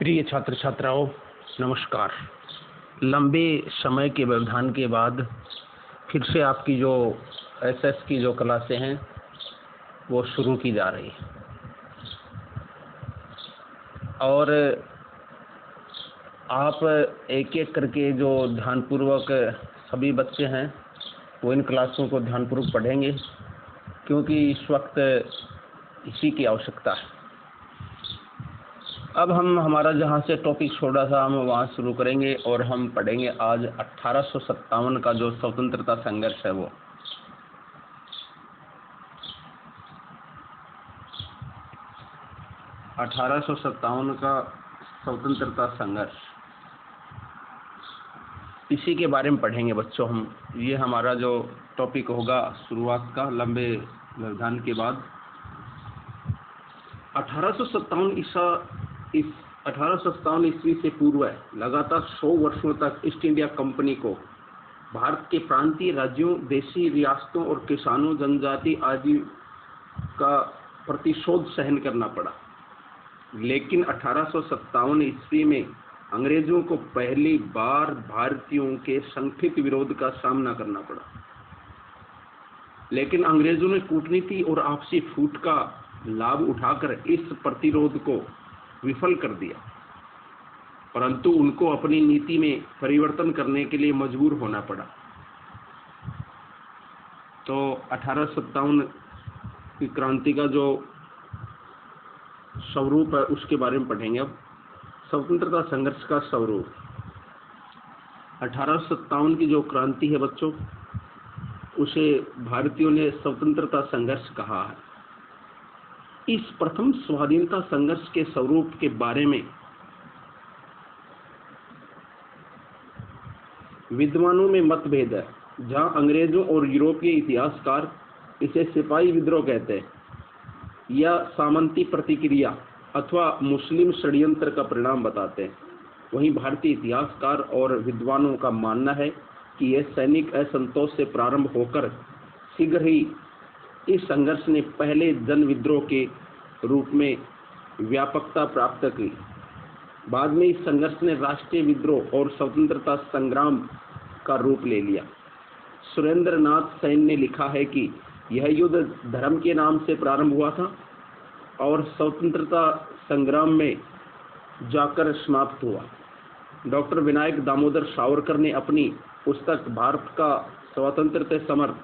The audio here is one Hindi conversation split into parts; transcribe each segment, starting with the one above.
प्रिय छात्र छात्राओं, नमस्कार। लंबे समय के व्यवधान के बाद फिर से आपकी जो एसएस की जो क्लासें हैं वो शुरू की जा रही हैं और आप एक एक करके जो ध्यानपूर्वक सभी बच्चे हैं वो इन क्लासों को ध्यानपूर्वक पढ़ेंगे, क्योंकि इस वक्त इसी की आवश्यकता है। अब हम हमारा जहाँ से टॉपिक छोड़ा था हम वहाँ शुरू करेंगे और हम पढ़ेंगे आज 1857 का जो स्वतंत्रता संघर्ष है वो 1857 का स्वतंत्रता संघर्ष, इसी के बारे में पढ़ेंगे बच्चों हम। ये हमारा जो टॉपिक होगा शुरुआत का लंबे व्यवधान के बाद। 1857 ईस्वी से पूर्व लगातार 100 वर्षों तक ईस्ट इंडिया कंपनी को भारत के प्रांतीय राज्यों, देशी रियासतों और किसानों, जनजाति आदि का प्रतिशोध सहन करना पड़ा। लेकिन 1857 ईस्वी में अंग्रेजों को पहली बार भारतीयों के संगठित विरोध का सामना करना पड़ा। लेकिन अंग्रेजों ने कूटनीति और आपसी फूट का लाभ उठाकर इस प्रतिरोध को विफल कर दिया, परंतु उनको अपनी नीति में परिवर्तन करने के लिए मजबूर होना पड़ा। तो 1857 की क्रांति का जो स्वरूप है उसके बारे में पढ़ेंगे। अब स्वतंत्रता संघर्ष का स्वरूप, 1857 की जो क्रांति है बच्चों, उसे भारतीयों ने स्वतंत्रता संघर्ष कहा है। इस प्रथम स्वाधीनता संघर्ष के स्वरूप के बारे में विद्वानों में मतभेद है। जहां अंग्रेजों और यूरोपीय इतिहासकार इसे सिपाही विद्रोह कहते हैं या सामंती प्रतिक्रिया अथवा मुस्लिम षड्यंत्र का परिणाम बताते हैं, वहीं भारतीय इतिहासकार और विद्वानों का मानना है कि यह सैनिक असंतोष से प्रारंभ होकर शीघ्र ही इस संघर्ष ने पहले जन विद्रोह के रूप में व्यापकता प्राप्त की। बाद में इस संघर्ष ने राष्ट्रीय विद्रोह और स्वतंत्रता संग्राम का रूप ले लिया। सुरेंद्र नाथ सेन ने लिखा है कि यह युद्ध धर्म के नाम से प्रारंभ हुआ था और स्वतंत्रता संग्राम में जाकर समाप्त हुआ। डॉक्टर विनायक दामोदर सावरकर ने अपनी पुस्तक भारत का स्वतंत्रता समर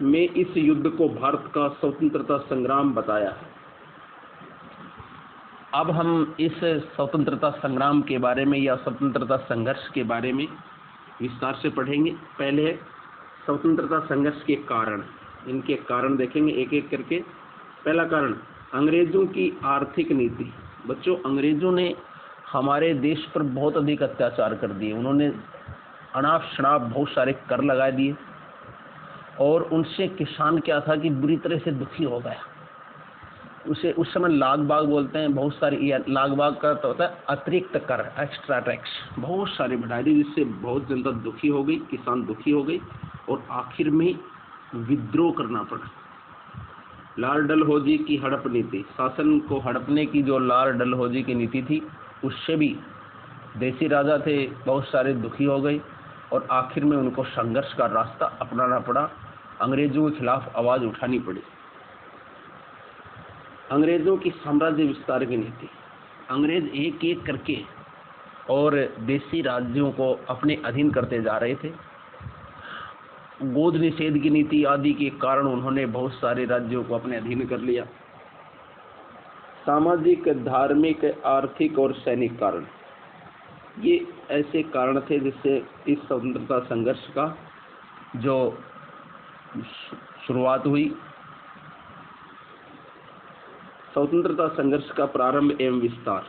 में इस युद्ध को भारत का स्वतंत्रता संग्राम बताया है। अब हम इस स्वतंत्रता संग्राम के बारे में या स्वतंत्रता संघर्ष के बारे में विस्तार से पढ़ेंगे। पहले स्वतंत्रता संघर्ष के कारण, इनके कारण देखेंगे एक एक करके। पहला कारण, अंग्रेजों की आर्थिक नीति। बच्चों, अंग्रेजों ने हमारे देश पर बहुत अधिक अत्याचार कर दिए। उन्होंने अनाप शनाप बहुत सारे कर लगा दिए और उनसे किसान क्या था कि बुरी तरह से दुखी हो गया। उसे उस समय लाग बाग बोलते हैं। बहुत सारी लाग बाग का तो होता है अतिरिक्त कर, एक्स्ट्रा टैक्स, बहुत सारे बढ़ा दी, जिससे बहुत जनता दुखी हो गई, किसान दुखी हो गई और आखिर में विद्रोह करना पड़ा। लाल डलहौजी की हड़प नीति, शासन को हड़पने की जो लाल डलहौजी की नीति थी, उससे भी देसी राजा थे बहुत सारे दुखी हो गए और आखिर में उनको संघर्ष का रास्ता अपनाना पड़ा। अंग्रेजों के खिलाफ आवाज उठानी पड़ी। अंग्रेजों की साम्राज्य विस्तार की नीति, अंग्रेज एक एक करके और देसी राज्यों को अपने अधीन करते जा रहे थे। गोद निषेध की नीति आदि के कारण उन्होंने बहुत सारे राज्यों को अपने अधीन कर लिया। सामाजिक, धार्मिक, आर्थिक और सैनिक कारण, ये ऐसे कारण थे जिससे इस स्वतंत्रता संघर्ष का जो शुरुआत हुई। स्वतंत्रता संघर्ष का प्रारंभ एवं विस्तार,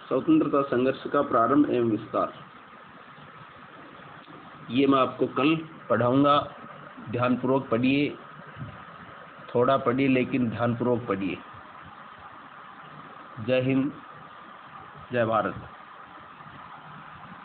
स्वतंत्रता संघर्ष का प्रारंभ एवं विस्तार, ये मैं आपको कल पढ़ाऊंगा। ध्यानपूर्वक पढ़िए, थोड़ा पढ़िए लेकिन ध्यानपूर्वक पढ़िए। जय हिंद, जय भारत।